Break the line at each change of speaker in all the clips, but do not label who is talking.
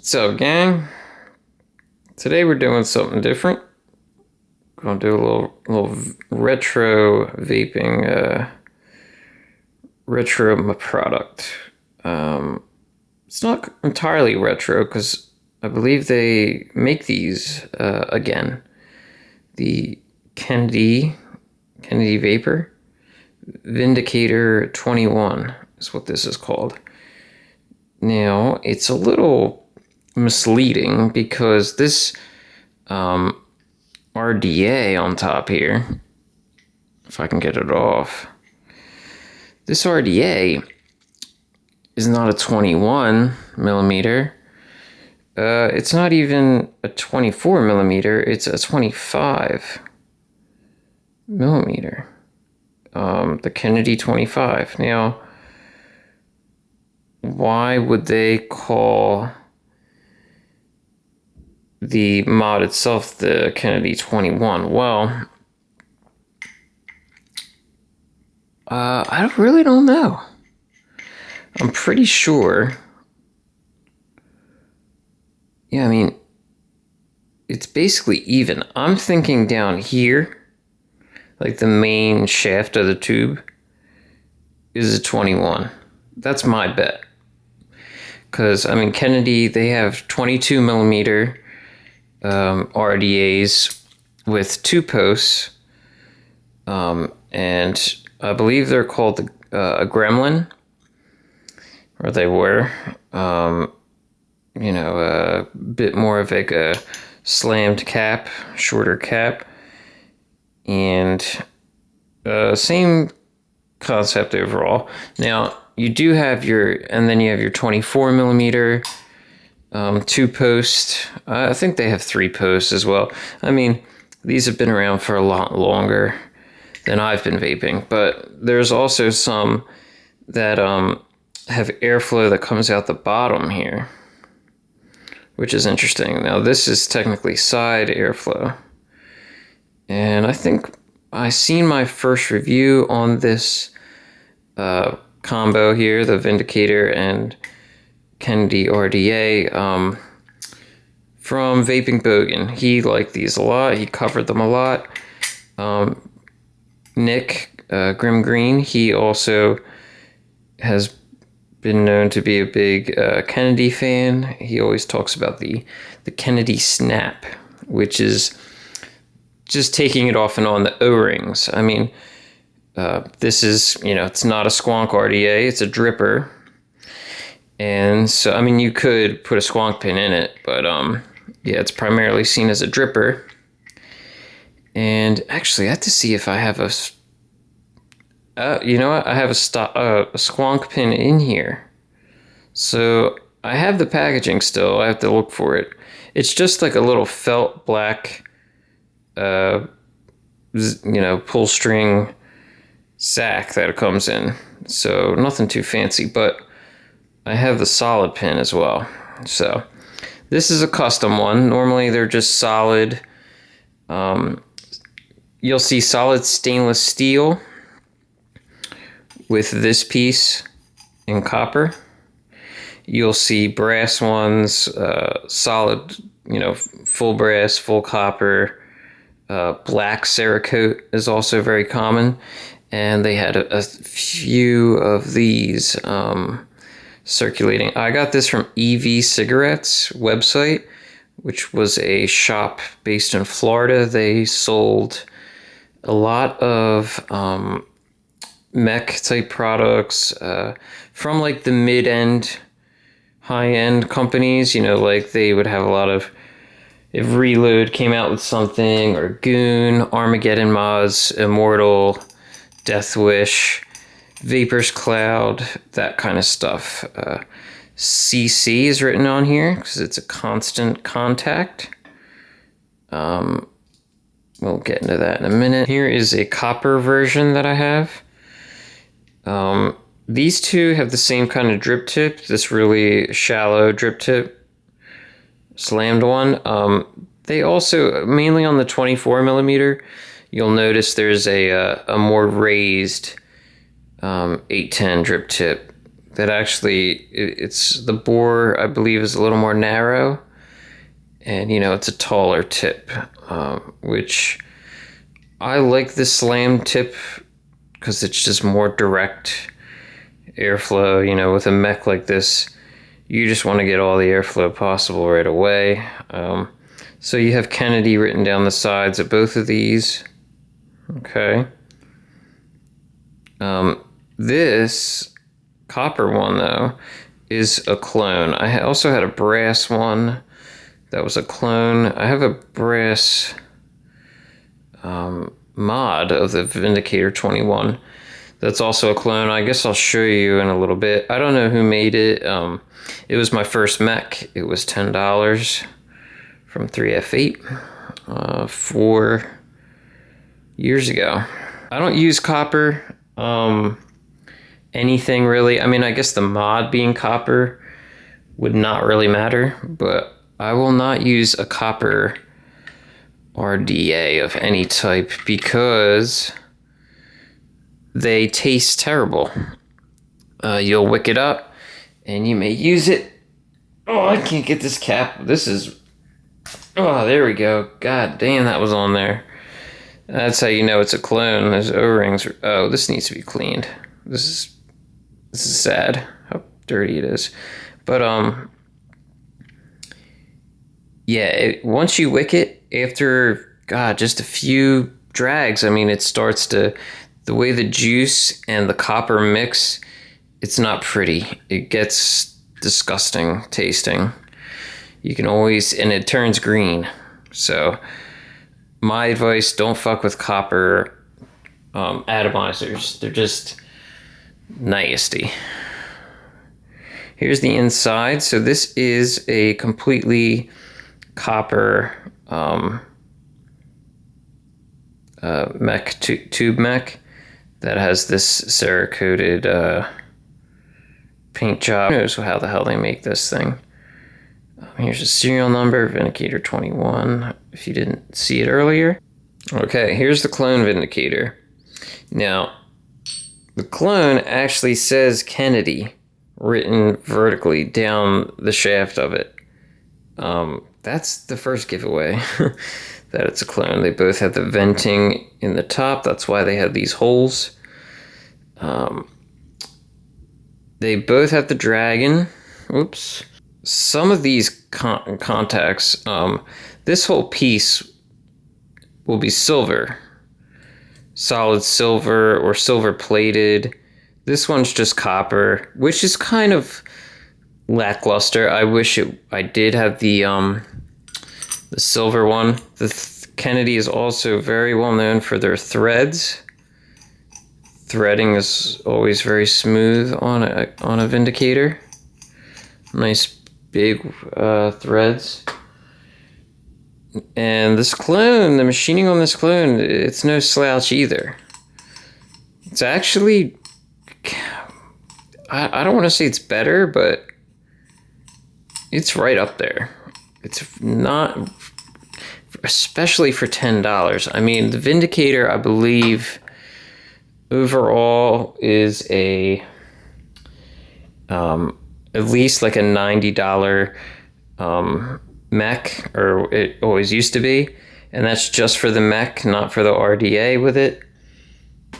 What's up, gang? Today we're doing something different. Gonna do a little retro vaping, retro product. It's not entirely retro because I believe they make these again. The Kennedy Vapor Vindicator 21 is what this is called. Now it's a little misleading because this RDA on top here, if I can get it off, this RDA is not a 21 millimeter. It's not even a 24 millimeter. It's a 25 millimeter. The Kennedy 25. Now, why would they call the mod itself the Kennedy 21? Well, I really don't know. I'm pretty sure. Yeah, I mean, it's basically even. I'm thinking down here, like the main shaft of the tube, is a 21. That's my bet. Because, I mean, Kennedy, they have 22 millimeter RDAs with 2 posts, and I believe they're called a Gremlin, or they were. A bit more of like a slammed cap, shorter cap, and same concept overall. Now you do have and then you have your 24 millimeter 2 post. I think they have 3 posts as well. I mean, these have been around for a lot longer than I've been vaping, but there's also some that have airflow that comes out the bottom here, which is interesting. Now this is technically side airflow, and I think I seen my first review on this combo here, the Vindicator and Kennedy RDA, from Vaping Bogan. He liked these a lot. He covered them a lot. Nick Grim Green, he also has been known to be a big Kennedy fan. He always talks about the Kennedy snap, which is just taking it off and on the O-rings. I mean, this is, it's not a squonk RDA, it's a dripper. And so, I mean, you could put a squonk pin in it, but yeah, it's primarily seen as a dripper. And actually, I have to see if I have you know what? I have a squonk pin in here. So I have the packaging still. I have to look for it. It's just like a little felt black, pull string sack that it comes in. So nothing too fancy, but I have the solid pin as well. So this is a custom one. Normally they're just solid. You'll see solid stainless steel with this piece in copper. You'll see brass ones, solid, full brass, full copper. Black Cerakote is also very common. And they had a few of these circulating. I got this from EV Cigarettes website, which was a shop based in Florida. They sold a lot of mech type products from like the mid-end, high-end companies. Like they would have a lot of, if Reload came out with something, or Goon, Armageddon Mods, Immortal, Death Wish, Vapors Cloud, that kind of stuff. CC is written on here because it's a constant contact. We'll get into that in a minute. Here is a copper version that I have. These two have the same kind of drip tip, this really shallow drip tip, slammed one. They also, mainly on the 24 millimeter, you'll notice there's a more raised 810 drip tip that actually, it's the bore, I believe, is a little more narrow. And, you know, it's a taller tip, which I like the slam tip because it's just more direct airflow. You know, with a mech like this, you just want to get all the airflow possible right away. So you have Kennedy written down the sides of both of these. Okay. This copper one, though, is a clone. I also had a brass one that was a clone. I have a brass mod of the Vindicator 21 that's also a clone. I guess I'll show you in a little bit. I don't know who made it. It was my first mech. It was $10 from 3F8 4 years ago. I don't use copper anything really. I mean, I guess the mod being copper would not really matter, but I will not use a copper RDA of any type because they taste terrible. You'll wick it up and you may use it. Oh, I can't get this cap. This is... Oh, there we go. God damn, that was on there. That's how you know it's a clone. Those O-rings are... Oh, this needs to be cleaned. This is sad how dirty it is. But, yeah, once you wick it, after, God, just a few drags, I mean, it starts to... The way the juice and the copper mix, it's not pretty. It gets disgusting tasting. You can always... And it turns green. So, my advice, don't fuck with copper atomizers. They're just nasty. Here's the inside. So this is a completely copper mech tube mech that has this Cerakoted paint job. Who knows how the hell they make this thing? Here's a serial number, Vindicator 21, if you didn't see it earlier. Okay, here's the clone Vindicator. Now, the clone actually says Kennedy written vertically down the shaft of it. That's the first giveaway that it's a clone. They both have the venting in the top. That's why they have these holes. They both have the dragon. Oops. Some of these contacts, this whole piece will be silver. Solid silver or silver plated. This one's just copper, which is kind of lackluster. I wish I did have the silver one. The Kennedy is also very well known for their threads. Threading is always very smooth on a Vindicator. Nice big threads. And this clone, the machining on this clone, it's no slouch either. It's actually, I don't want to say it's better, but it's right up there. It's not, especially for $10. I mean, the Vindicator, I believe, overall is a, at least like a $90 mech, or it always used to be, and that's just for the mech, not for the RDA with it.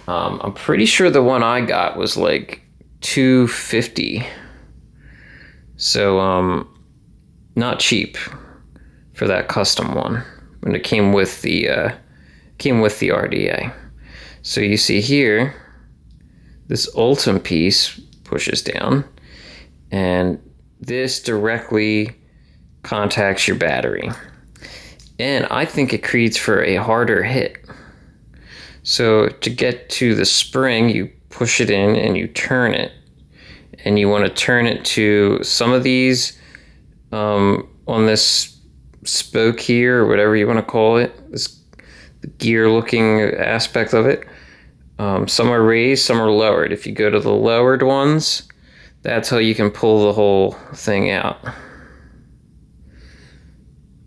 I'm pretty sure the one I got was like $250, so not cheap for that custom one. And it came with the RDA. So you see here, this Ultim piece pushes down, and this directly contacts your battery. And I think it creates for a harder hit. So to get to the spring, you push it in and you turn it. And you want to turn it to some of these on this spoke here, or whatever you want to call it, the gear looking aspect of it. Some are raised, some are lowered. If you go to the lowered ones, that's how you can pull the whole thing out.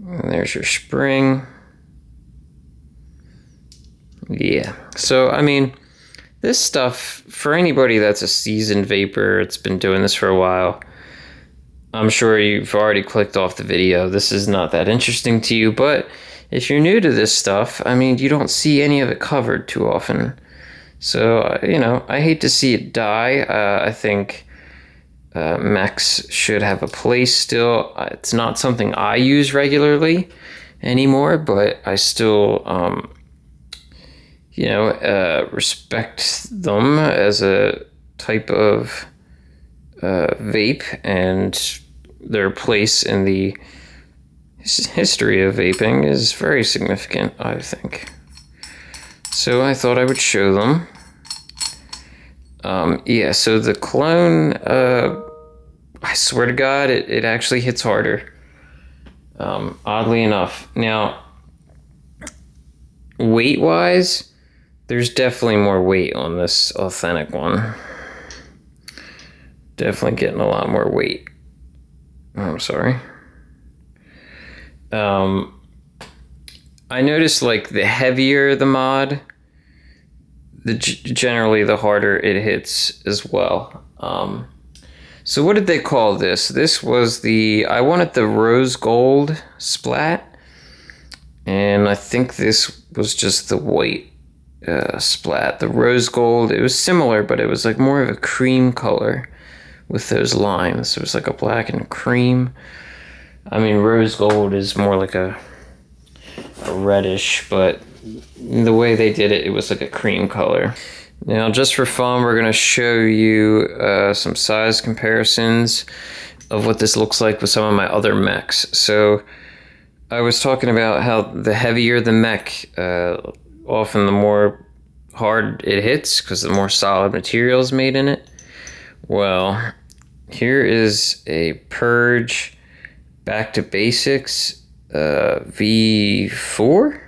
And there's your spring. Yeah, so I mean, this stuff, for anybody that's a seasoned vapor, it's been doing this for a while, I'm sure you've already clicked off the video. This is not that interesting to you, but if you're new to this stuff, I mean, you don't see any of it covered too often. So, you know, I hate to see it die. I think mechs should have a place still. It's not something I use regularly anymore, but I still, you know, respect them as a type of vape, and their place in the history of vaping is very significant, I think. So I thought I would show them. Yeah, so the clone, I swear to God, it actually hits harder. Oddly enough. Now, weight-wise, there's definitely more weight on this authentic one. Definitely getting a lot more weight. I'm sorry. I noticed, like, the heavier the mod, generally the harder it hits as well. So what did they call this? This was I wanted the rose gold splat, and I think this was just the white splat. The rose gold, it was similar, but it was like more of a cream color with those lines. It was like a black and cream. I mean, rose gold is more like a reddish, but the way they did it, it was like a cream color. Now, just for fun, we're going to show you some size comparisons of what this looks like with some of my other mechs. So I was talking about how the heavier the mech, often the more hard it hits because the more solid material is made in it. Well, here is a Purge Back to Basics V4,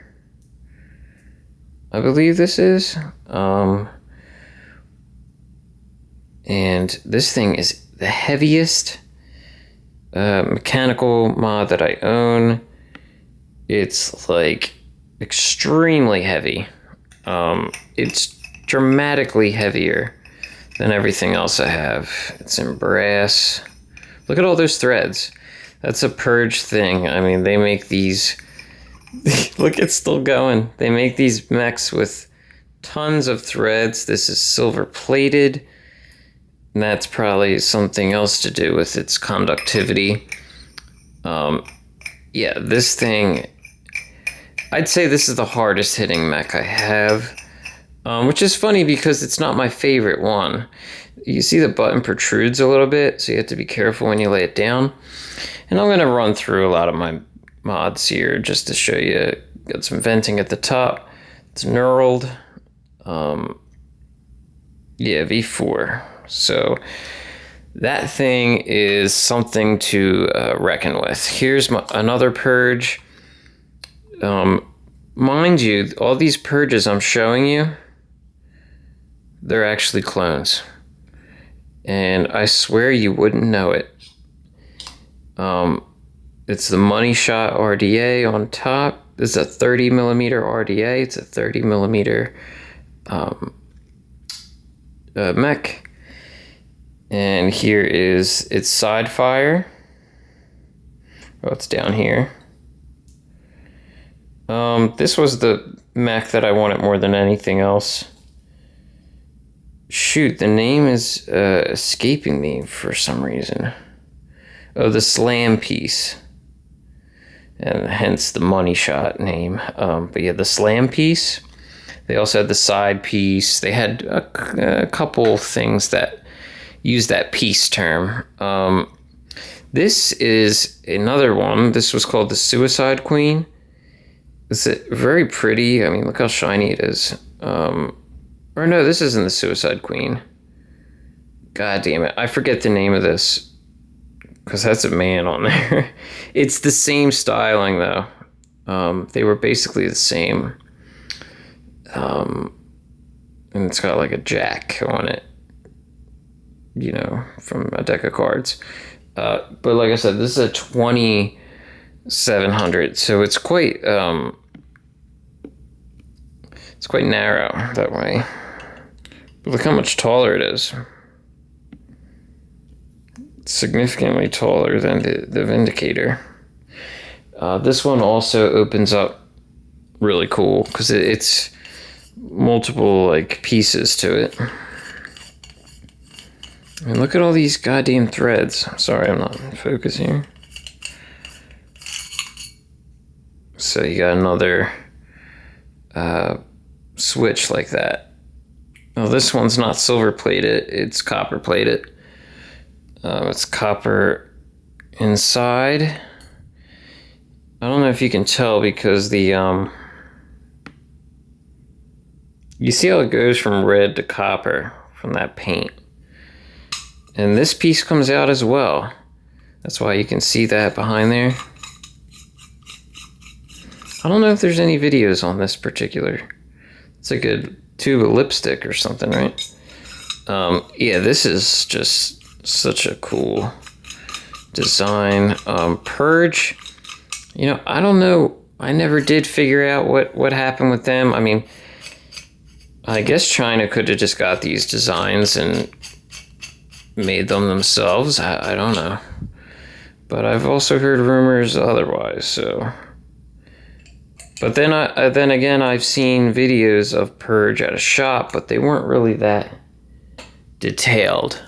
I believe this is. And this thing is the heaviest mechanical mod that I own. It's like extremely heavy. It's dramatically heavier than everything else I have. It's in brass. Look at all those threads. That's a Purge thing. I mean, they make these... Look, it's still going. They make these mechs with tons of threads. This is silver plated. And that's probably something else to do with its conductivity. Yeah, this thing... I'd say this is the hardest hitting mech I have. Which is funny because it's not my favorite one. You see the button protrudes a little bit, so you have to be careful when you lay it down. And I'm going to run through a lot of my mods here just to show you. Got some venting at the top. It's knurled. Yeah, V4. So that thing is something to reckon with. Here's another Purge. Mind you, all these Purges I'm showing you, they're actually clones. And I swear you wouldn't know it. It's the Money Shot RDA on top. This is a 30 millimeter RDA. It's a 30 millimeter mech. And here is its side fire. Oh, it's down here. This was the mech that I wanted more than anything else. Shoot, the name is escaping me for some reason. Oh, the Slam piece. And hence the Money Shot name. But yeah, the Slam piece. They also had the side piece. They had a couple things that use that piece term. This is another one. This was called the Suicide Queen. It's very pretty. I mean, look how shiny it is. Or no, this isn't the Suicide Queen. God damn it. I forget the name of this. Because that's a man on there. It's the same styling, though. They were basically the same. And it's got like a jack on it. You know, from a deck of cards. But like I said, this is a 2700. So it's quite narrow that way. Look how much taller it is. Significantly taller than the Vindicator. This one also opens up really cool because it's multiple like pieces to it. And look at all these goddamn threads. Sorry, I'm not in focus here. So you got another switch like that. Well, this one's not silver plated, it's copper plated. It's copper inside. I don't know if you can tell because the you see how it goes from red to copper from that paint. And this piece comes out as well. That's why you can see that behind there. I don't know if there's any videos on this particular. It's like a tube of lipstick or something, right? Yeah, this is just such a cool design. Purge, you know, I don't know. I never did figure out what happened with them. I mean, I guess China could have just got these designs and made them themselves. I don't know. But I've also heard rumors otherwise, so. But then again, I've seen videos of Purge at a shop, but they weren't really that detailed.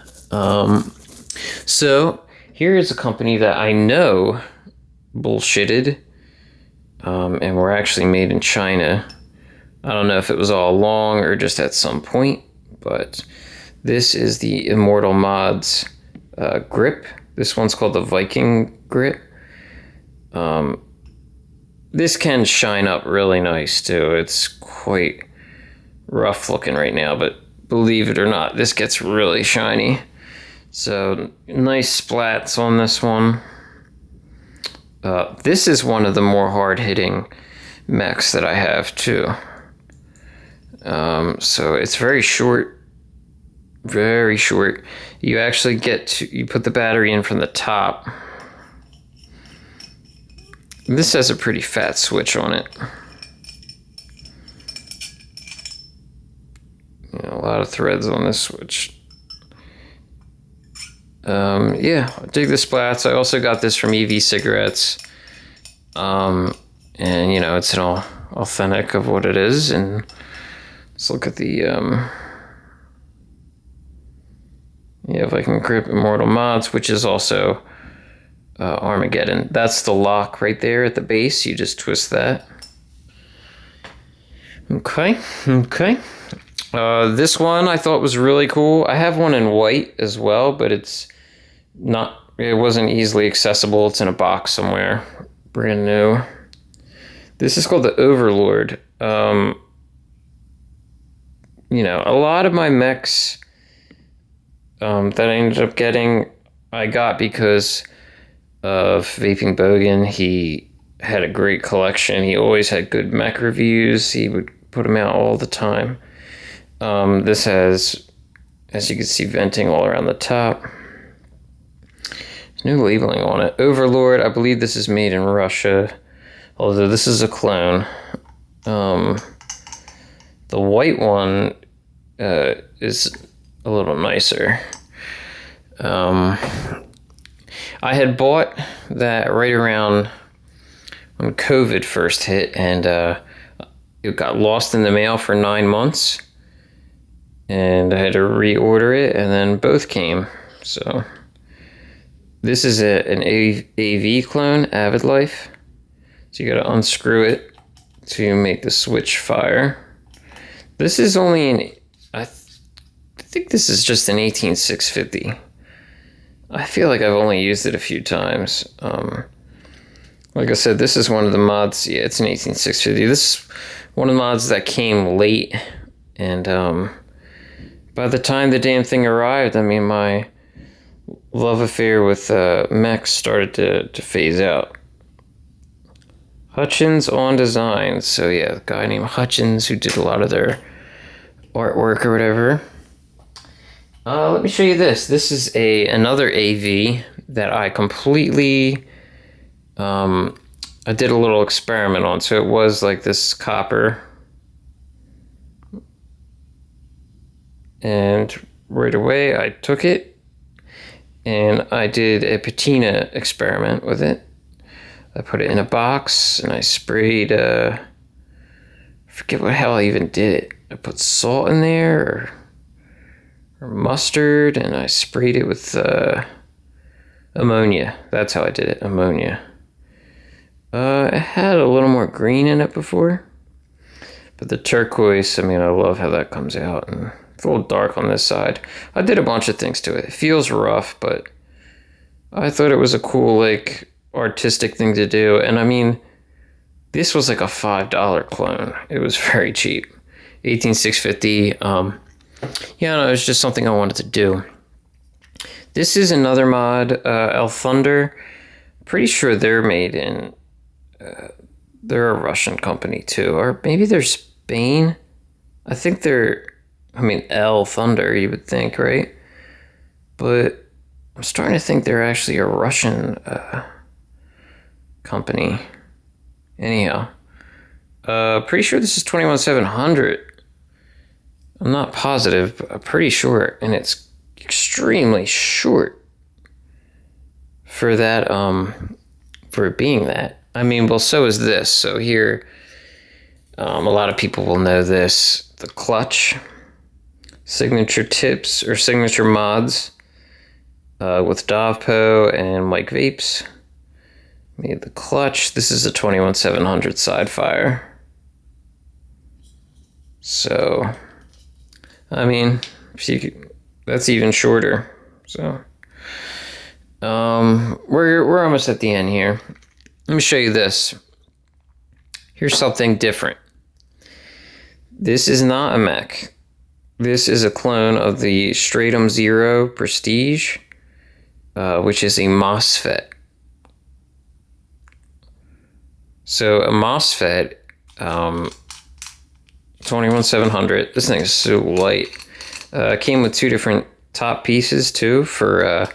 So here is a company that I know bullshitted, and were actually made in China. I don't know if it was all along or just at some point, but this is the Immortal Mods grip. This one's called the Viking grip. This can shine up really nice too. It's quite rough looking right now, but believe it or not, this gets really shiny. So nice splats on this one. This is one of the more hard-hitting mechs that I have too. So it's very short, very short. You actually you put the battery in from the top. This has a pretty fat switch on it. You know, a lot of threads on this switch. Yeah, I dig the splats. I also got this from EV Cigarettes. And, you know, it's an authentic of what it is. And let's look at the, yeah, if I can grip Immortal Mods, which is also Armageddon. That's the lock right there at the base. You just twist that. Okay. This one I thought was really cool. I have one in white as well, but it wasn't easily accessible. It's in a box somewhere. Brand new. This is called the Overlord. You know, a lot of my mechs that I ended up getting, I got because of Vaping Bogan. He had a great collection. He always had good mech reviews. He would put them out all the time. This has, as you can see, venting all around the top. There's no labeling on it. Overlord, I believe this is made in Russia, although this is a clone. The white one is a little nicer. I had bought that right around when COVID first hit, and it got lost in the mail for 9 months, and I had to reorder it, and then both came. So this is an AV clone, Avid Life. So you got to unscrew it to make the switch fire. This is only I think this is just an 18650. I feel like I've only used it a few times. Like I said, this is one of the mods. Yeah, it's an 18650. This is one of the mods that came late, and by the time the damn thing arrived, I mean, my love affair with mechs started to phase out. Hutchins on designs. So yeah, a guy named Hutchins who did a lot of their artwork or whatever. Let me show you this. This is another AV that I completely, I did a little experiment on. So it was like this copper. And right away I took it and I did a patina experiment with it. I put it in a box and I sprayed, I forget what hell I even did it. I put salt in there or mustard, and I sprayed it with ammonia. That's how I did it, ammonia. It had a little more green in it before, but the turquoise, I mean, I love how that comes out, and it's a little dark on this side. I did a bunch of things to it. It feels rough, but I thought it was a cool, like, artistic thing to do. And I mean, this was like a $5 clone. It was very cheap. 18650. Yeah, no, it was just something I wanted to do. This is another mod, El Thunder. Pretty sure they're made in, they're a Russian company too, or maybe they're Spain. I think they're, I mean, El Thunder, you would think, right? But I'm starting to think they're actually a Russian company. Anyhow, pretty sure this is 21700. I'm not positive, but I'm pretty sure, and it's extremely short for that, for it being that. I mean, well, so is this. So here, a lot of people will know this. The clutch, signature tips or signature mods with Dovpo and Mike Vapes. Made the clutch. This is a 21700 side fire. So, I mean, that's even shorter. So, we're almost at the end here. Let me show you this. Here's something different. This is not a mech. This is a clone of the Stratum Zero Prestige, which is a MOSFET. So a MOSFET, 21700. This thing is so light. Came with two different top pieces too, for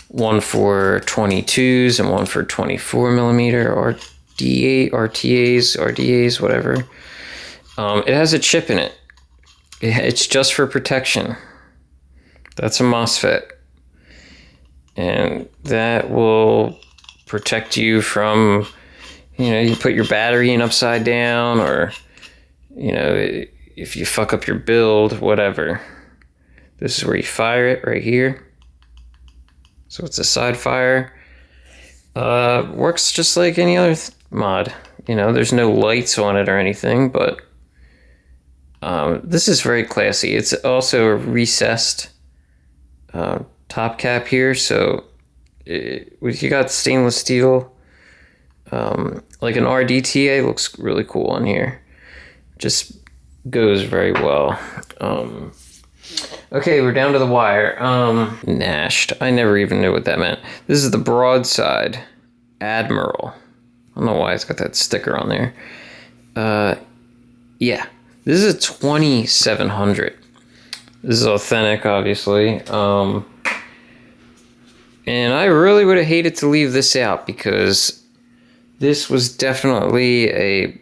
one for 22s and one for 24 millimeter RDAs, whatever. It has a chip in it. It's just for protection. That's a MOSFET. And that will protect you from, you know, you put your battery in upside down, or, you know, if you fuck up your build, whatever. This is where you fire it, right here. So it's a side fire. Works just like any other mod. You know, there's no lights on it or anything, but this is very classy. It's also a recessed top cap here, so you got stainless steel. Like an RDTA looks really cool on here. Just goes very well. Okay, we're down to the wire. Nashed. I never even knew what that meant. This is the Broadside Admiral. I don't know why it's got that sticker on there. Yeah. This is a 2700. This is authentic, obviously. And I really would have hated to leave this out, because this was definitely a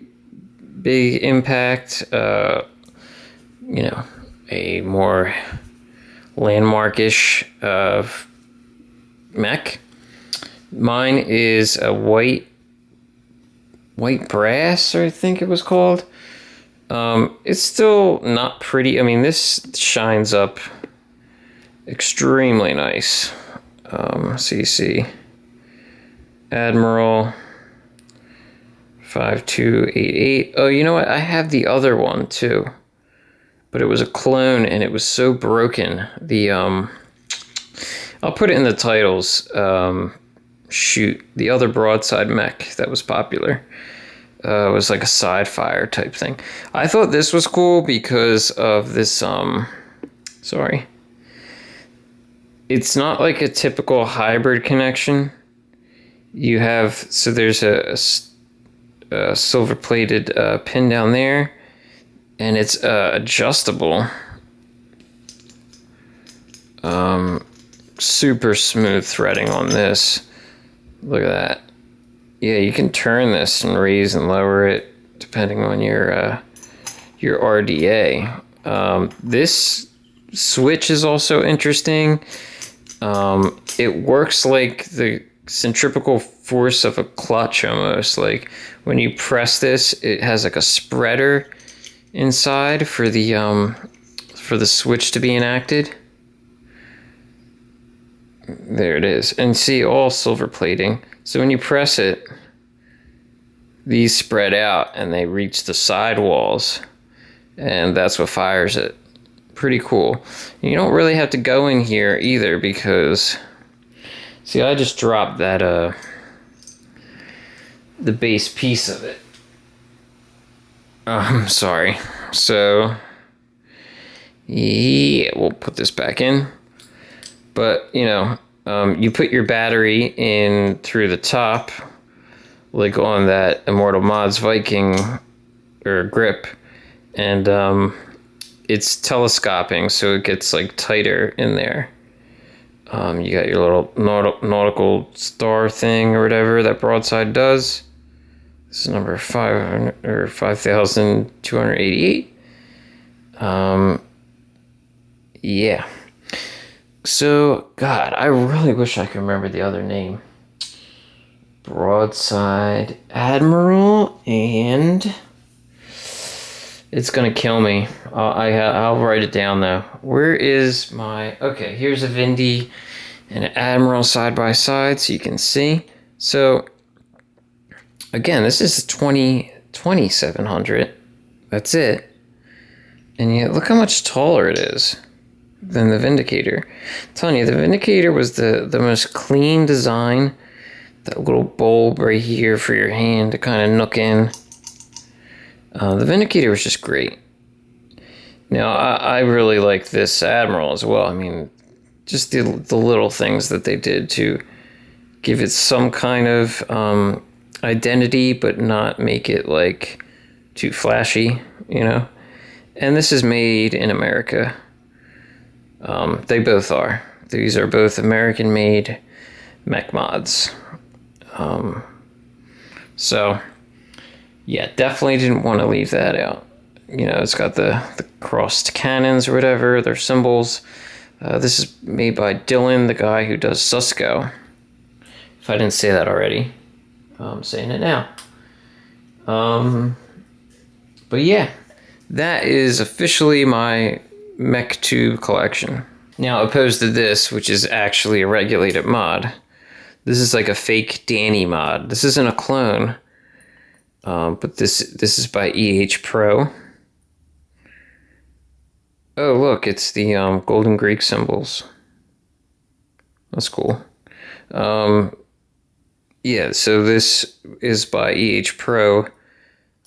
big impact, you know, a more landmarkish mech. Mine is a white brass, I think it was called. It's still not pretty. I mean, this shines up extremely nice. CC Admiral 5288. Oh, you know what? I have the other one too, but it was a clone and it was so broken. The I'll put it in the titles. Shoot, the other Broadside mech that was popular. It was like a side fire type thing. I thought this was cool because of this, sorry. It's not like a typical hybrid connection. You have, so there's a silver plated pin down there, and it's adjustable. Super smooth threading on this. Look at that. Yeah, you can turn this and raise and lower it depending on your RDA. This switch is also interesting. It works like the centrifugal force of a clutch almost. Like when you press this, it has like a spreader inside for the switch to be enacted. There it is. And see, all silver plating. So when you press it, these spread out and they reach the side walls, and that's what fires it. Pretty cool. You don't really have to go in here either because, see, I just dropped that the base piece of it. Sorry. So yeah, we'll put this back in. But you know, you put your battery in through the top, like on that Immortal Mods Viking or grip, and it's telescoping, so it gets like tighter in there. You got your little nautical star thing or whatever that Broadside does. This is number 500 or 5,288. Yeah. So, God, I really wish I could remember the other name. Broadside Admiral, and it's gonna kill me. I'll write it down though. Where is my? Okay, here's a Vindy and an Admiral side by side, so you can see. So again, this is 2700. That's it. And yet, look how much taller it is than the Vindicator. I'm telling you, the Vindicator was the most clean design. That little bulb right here for your hand to kind of nook in. The Vindicator was just great. Now, I really like this Admiral as well. I mean, just the little things that they did to give it some kind of identity, but not make it like too flashy, you know? And this is made in America. They both are. These are both American-made mech mods. So, yeah, definitely didn't want to leave that out. You know, it's got the crossed cannons or whatever, their symbols. This is made by Dylan, the guy who does Susco. If I didn't say that already, I'm saying it now. But yeah, that is officially my Mech 2 collection. Now, opposed to this, which is actually a regulated mod. This is like a fake Danny mod. This isn't a clone, but this is by Pro. Oh, look, it's the Golden Greek symbols. That's cool. Yeah, so this is by Pro.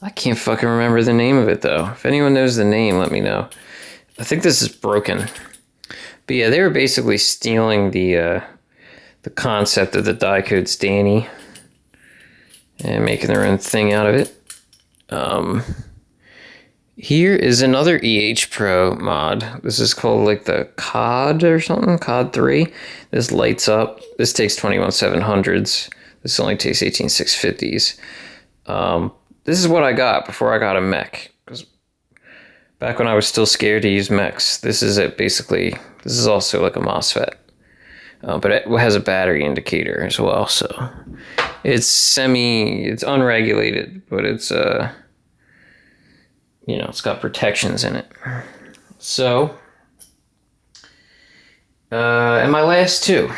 I can't fucking remember the name of it, though. If anyone knows the name, let me know. I think this is broken. But yeah, they were basically stealing the concept of the die codes Danny and making their own thing out of it. Here is another Pro mod. This is called like the COD or something, COD 3. This lights up. This takes 21700s. This only takes 18650s. This is what I got before I got a mech. Because back when I was still scared to use mechs, this is it basically. This is also like a MOSFET. But it has a battery indicator as well, so it's unregulated, but it's it's got protections in it. So, and my last two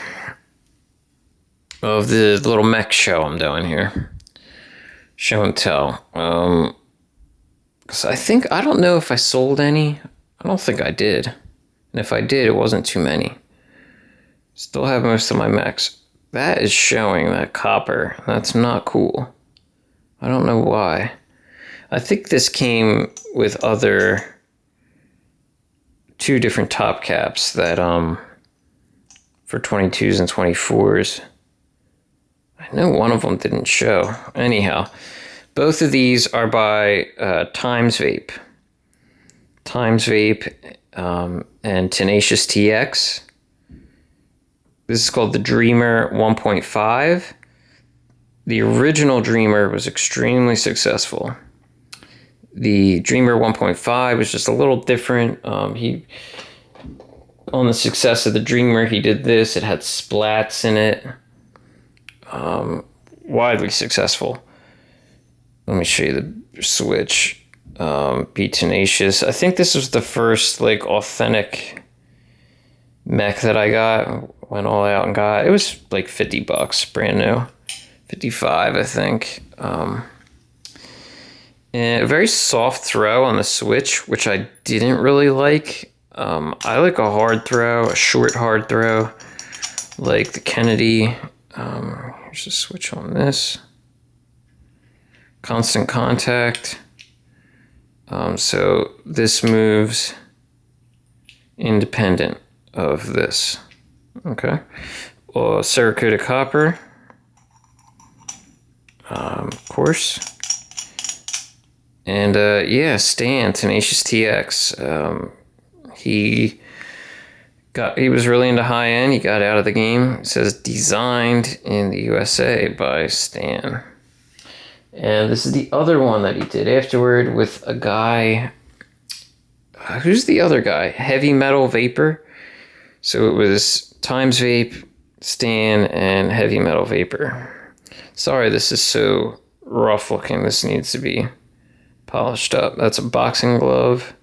of the little mech show I'm doing here, show and tell. Because I don't know if I sold any. I don't think I did, and if I did, it wasn't too many. Still have most of my mechs. That is showing that copper. That's not cool. I don't know why. I think this came with two different top caps that for 22s and 24s. I know one of them didn't show. Anyhow, both of these are by Times Vape. Times Vape and Tenacious TX. This is called the Dreamer 1.5. The original Dreamer was extremely successful. The Dreamer 1.5 was just a little different. He on the success of the Dreamer, he did this. It had splats in it. Widely successful. Let me show you the Switch. Be Tenacious. I think this was the first like authentic mech that I got. Went all out and got. It was like $50, brand new. 55, I think. And a very soft throw on the Switch, which I didn't really like. I like a hard throw, a short hard throw, like the Kennedy. Here's the switch on this. Constant contact. So this moves independent of this. Okay. Cerakote copper. Of course. And yeah, Stan, Tenacious TX. He was really into high end. He got out of the game. It says designed in the USA by Stan. And this is the other one that he did afterward with a guy. Who's the other guy? Heavy Metal Vapor. So it was Times Vape, Stan, and Heavy Metal Vapor. Sorry, this is so rough looking. This needs to be polished up. That's a boxing glove.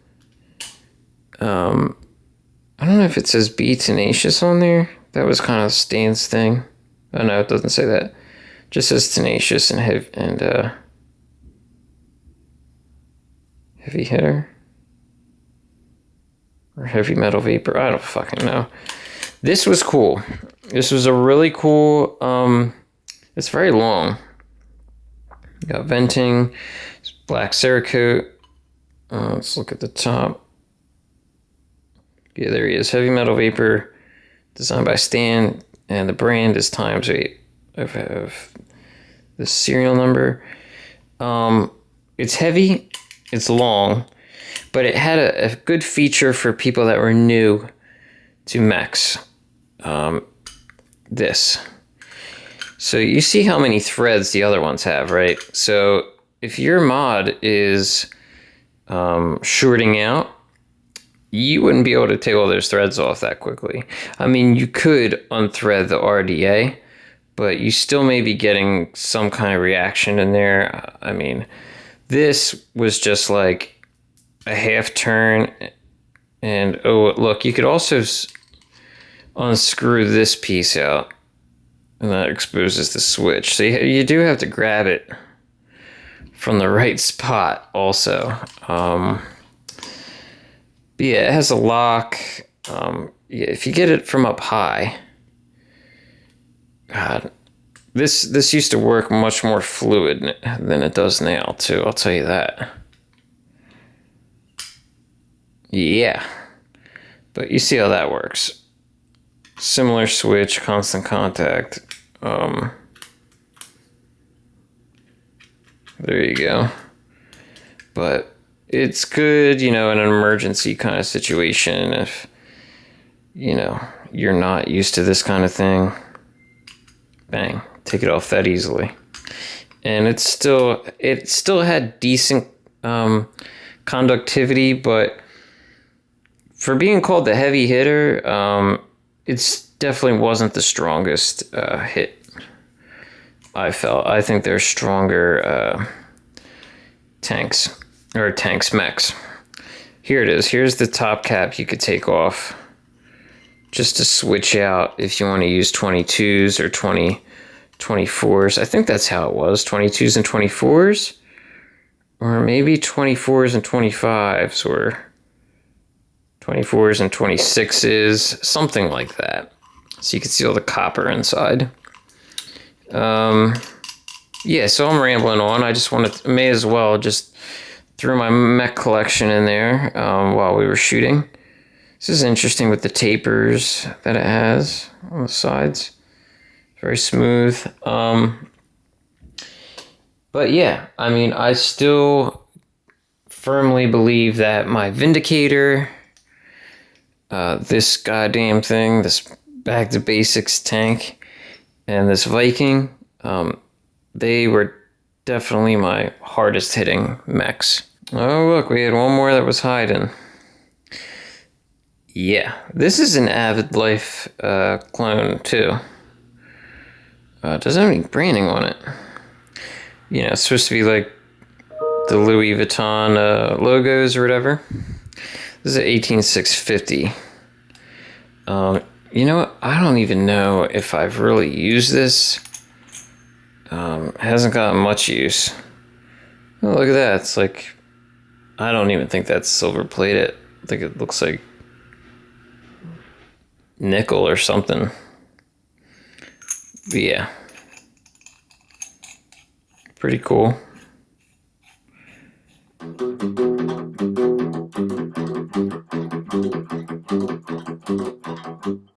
I don't know if it says Be Tenacious on there. That was kind of Stan's thing. Oh no, it doesn't say that. It just says Tenacious and heavy hitter. Or Heavy Metal Vapor. I don't fucking know. This was cool. This was a really cool, it's very long. Got venting, black Cerakote. Let's look at the top. Yeah, there he is. Heavy Metal Vapor, designed by Stan, and the brand is Times Vape. I have the serial number. It's heavy, it's long, but it had a good feature for people that were new to mechs. This. So you see how many threads the other ones have, right? So if your mod is shorting out, you wouldn't be able to take all those threads off that quickly. I mean, you could unthread the RDA, but you still may be getting some kind of reaction in there. I mean, this was just like a half turn. And oh, look, you could also unscrew this piece out, and that exposes the switch. So you do have to grab it from the right spot also. But yeah, it has a lock. Yeah, if you get it from up high, God, this used to work much more fluid than it does now too. I'll tell you that. Yeah, but you see how that works. Similar switch, constant contact. There you go. But it's good, you know, in an emergency kind of situation if, you know, you're not used to this kind of thing. Bang, take it off that easily. And it still had decent conductivity, but for being called the heavy hitter, it's definitely wasn't the strongest hit. I think there's stronger tanks mechs. Here it is. Here's the top cap you could take off just to switch out if you want to use 22s or 24s. I think that's how it was. 22s and 24s, or maybe 24s and 25s, or 24s and 26s, something like that. So you can see all the copper inside. Yeah, so I'm rambling on. I just may as well just throw my Mech Collection in there while we were shooting. This is interesting with the tapers that it has on the sides. Very smooth. But yeah, I mean, I still firmly believe that my Vindicator, this goddamn thing, this Back to Basics tank, and this Viking, they were definitely my hardest hitting mechs. Oh, look, we had one more that was hiding. Yeah, this is an Avid Life clone too. Doesn't have any branding on it. You know, it's supposed to be like the Louis Vuitton logos or whatever. This is an 18650. You know what? I don't even know if I've really used this. It hasn't gotten much use. Oh, look at that. It's like, I don't even think that's silver plated. I think it looks like nickel or something. But yeah. Pretty cool.